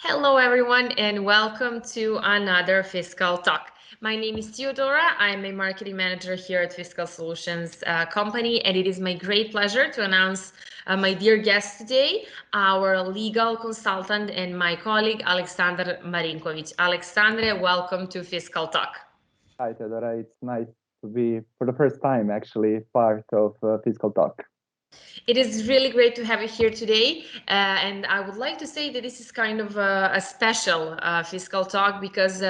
Hello, everyone, and welcome to another Fiscal Talk. My name is Theodora. I'm a marketing manager here at Fiscal Solutions company, and it is my great pleasure to announce my dear guest today, our legal consultant and my colleague, Aleksandar Marinkovic. Aleksandre, welcome to Fiscal Talk. Hi, Theodora. It's nice to be, for the first time, actually, part of Fiscal Talk. It is really great to have you here today. And I would like to say that this is kind of a special fiscal talk because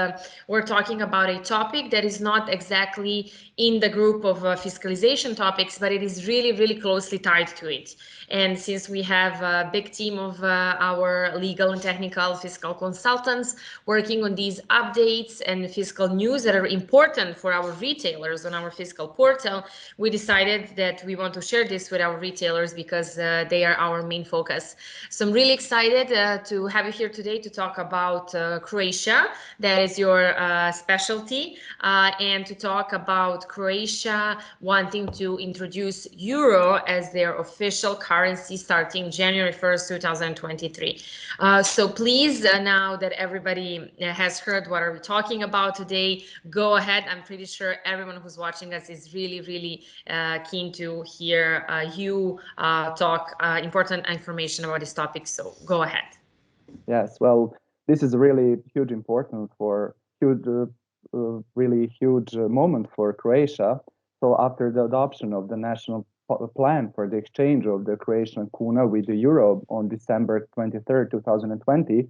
we're talking about a topic that is not exactly in the group of fiscalization topics, but it is really, really closely tied to it. And since we have a big team of our legal and technical fiscal consultants working on these updates and fiscal news that are important for our retailers on our fiscal portal, we decided that we want to share this with our retailers because they are our main focus. So I'm really excited to have you here today to talk about Croatia, that is your specialty, and to talk about Croatia wanting to introduce euro as their official currency starting January 1st, 2023. So please, now that everybody has heard what are we talking about today, go ahead. I'm pretty sure everyone who's watching us is really, really keen to hear you talk important information about this topic. So go ahead. Yes, well, this is really huge important for really huge moment for Croatia. So after the adoption of the national plan for the exchange of the Croatian kuna with the euro on December 23rd, 2020,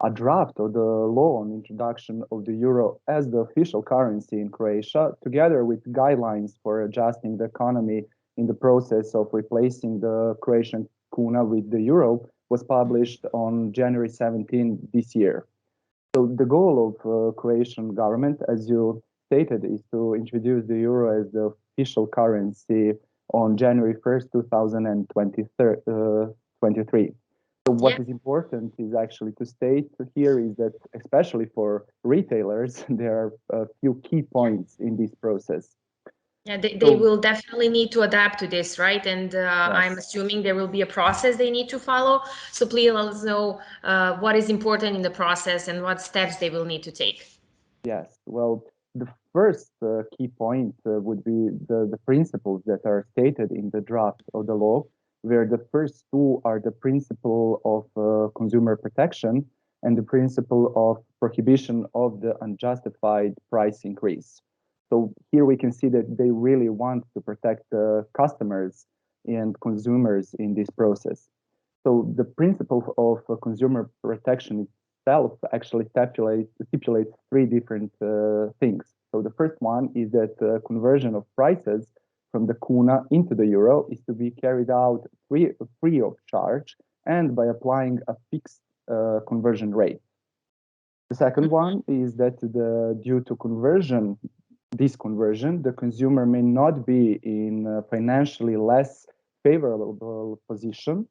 a draft of the law on introduction of the euro as the official currency in Croatia, together with guidelines for adjusting the economy in the process of replacing the Croatian kuna with the euro, was published on January 17 this year. So the goal of Croatian government, as you stated, is to introduce the euro as the official currency on January 1st, 2023. So what is important is actually to state here is that, especially for retailers, there are a few key points in this process. Yeah, they will definitely need to adapt to this, right? And I'm Yes. assuming there will be a process they need to follow. So please let us know what is important in the process and what steps they will need to take. Yes. Well, the first key point would be the principles that are stated in the draft of the law, where the first two are the principle of consumer protection and the principle of prohibition of the unjustified price increase. So here we can see that they really want to protect the customers and consumers in this process. So the principle of consumer protection itself actually stipulates three different things. So the first one is that conversion of prices from the kuna into the euro is to be carried out free of charge and by applying a fixed conversion rate. The second one is that due to this conversion, the consumer may not be in a financially less favorable position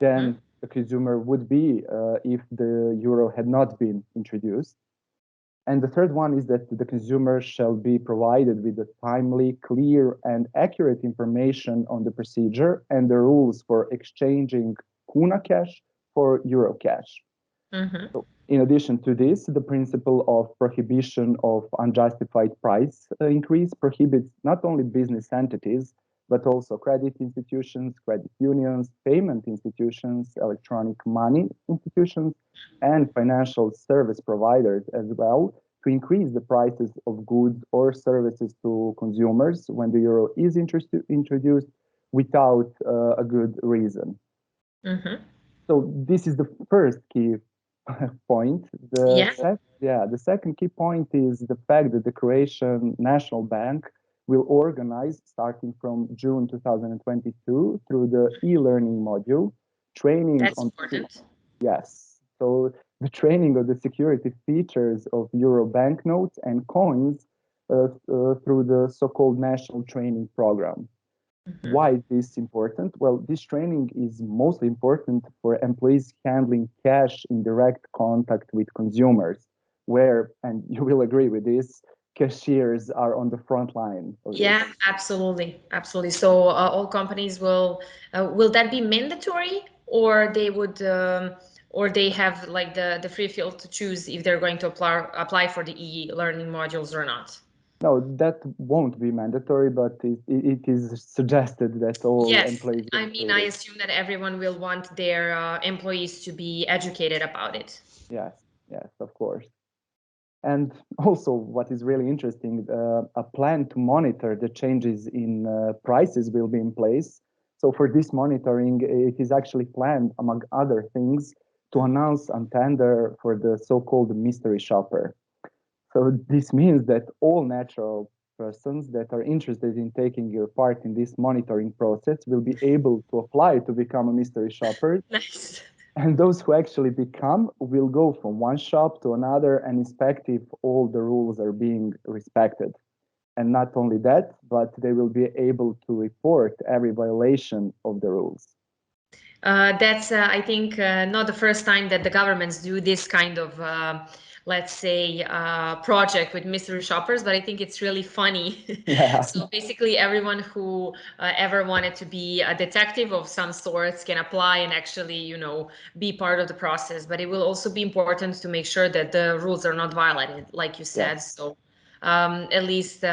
than the consumer would be if the euro had not been introduced. And the third one is that the consumer shall be provided with a timely, clear, and accurate information on the procedure and the rules for exchanging kuna cash for euro cash. So in addition to this, the principle of prohibition of unjustified price increase prohibits not only business entities, but also credit institutions, credit unions, payment institutions, electronic money institutions, and financial service providers as well to increase the prices of goods or services to consumers when the euro is introduced without a good reason. So this is the first key point. The second key point is the fact that the Croatian National Bank will organize, starting from June 2022, through the e-learning module, training That's on important. yes. So the training of the security features of euro banknotes and coins through the so-called national training program. Why is this important? Well, this training is mostly important for employees handling cash in direct contact with consumers, where, and you will agree with this, cashiers are on the front line of Yeah, this. absolutely, absolutely. So all companies will that be mandatory, or they would, or they have like the free field to choose if they're going to apply for the e-learning modules or not? No, that won't be mandatory, but it is suggested that all Yes, employees I will mean, take I it. assume that everyone will want their employees to be educated about it. Yes, yes, of course. And also, what is really interesting, a plan to monitor the changes in prices will be in place. So for this monitoring, it is actually planned, among other things, to announce a tender for the so-called mystery shopper. So this means that all natural persons that are interested in taking your part in this monitoring process will be able to apply to become a mystery shopper. Nice. And those who actually become will go from one shop to another and inspect if all the rules are being respected. And not only that, but they will be able to report every violation of the rules. That's, I think, not the first time that the governments do this kind of, let's say, project with mystery shoppers, but I think it's really funny. Yeah, So basically, everyone who ever wanted to be a detective of some sorts can apply and actually, be part of the process. But it will also be important to make sure that the rules are not violated, like you yes, said. So at least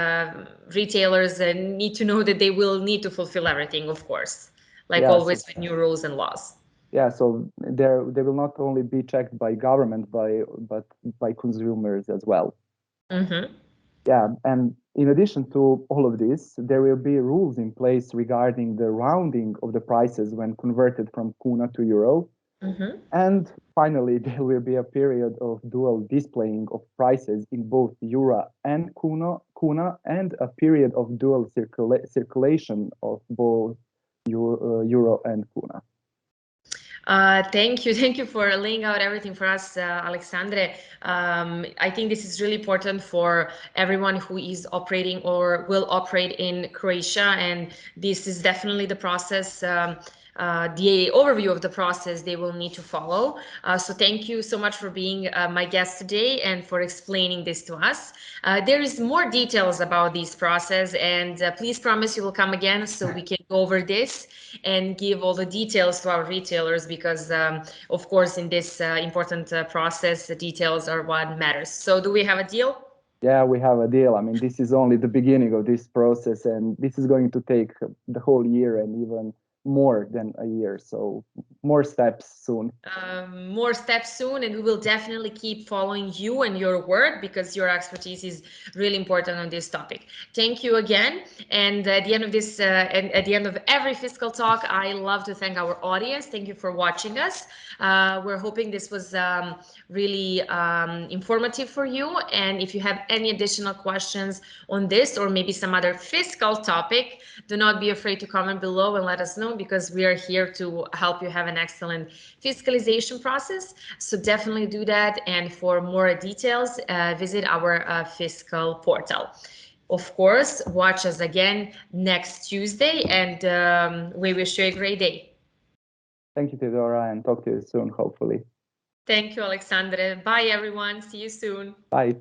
retailers need to know that they will need to fulfill everything, of course, like yeah. So always with new rules and laws. yeah, so they will not only be checked by government, but by consumers as well. Mm-hmm. Yeah, and in addition to all of this, there will be rules in place regarding the rounding of the prices when converted from kuna to euro. Mm-hmm. And finally, there will be a period of dual displaying of prices in both euro and kuna, and a period of dual circulation of both euro and kuna. Thank you. Thank you for laying out everything for us, Alexandre. I think this is really important for everyone who is operating or will operate in Croatia. And this is definitely the process, the overview of the process they will need to follow. So thank you so much for being my guest today and for explaining this to us. There is more details about this process, and please promise you will come again so we can go over this and give all the details to our retailers because, of course, in this important process, the details are what matters. So, do we have a deal? Yeah, we have a deal. I mean, this is only the beginning of this process, and this is going to take the whole year and even more than a year. So, more steps soon. More steps soon, and we will definitely keep following you and your work because your expertise is really important on this topic. Thank you again. And at the end of this, and at the end of every fiscal talk, I love to thank our audience. Thank you for watching us. We're hoping this was really informative for you. And if you have any additional questions on this or maybe some other fiscal topic, do not be afraid to comment below and let us know because we are here to help you have an excellent fiscalization process. So definitely do that. And for more details, visit our fiscal portal. Of course, watch us again next Tuesday, and we wish you a great day. Thank you, Theodora, and talk to you soon, hopefully. Thank you, Alexandre. Bye, everyone. See you soon. Bye.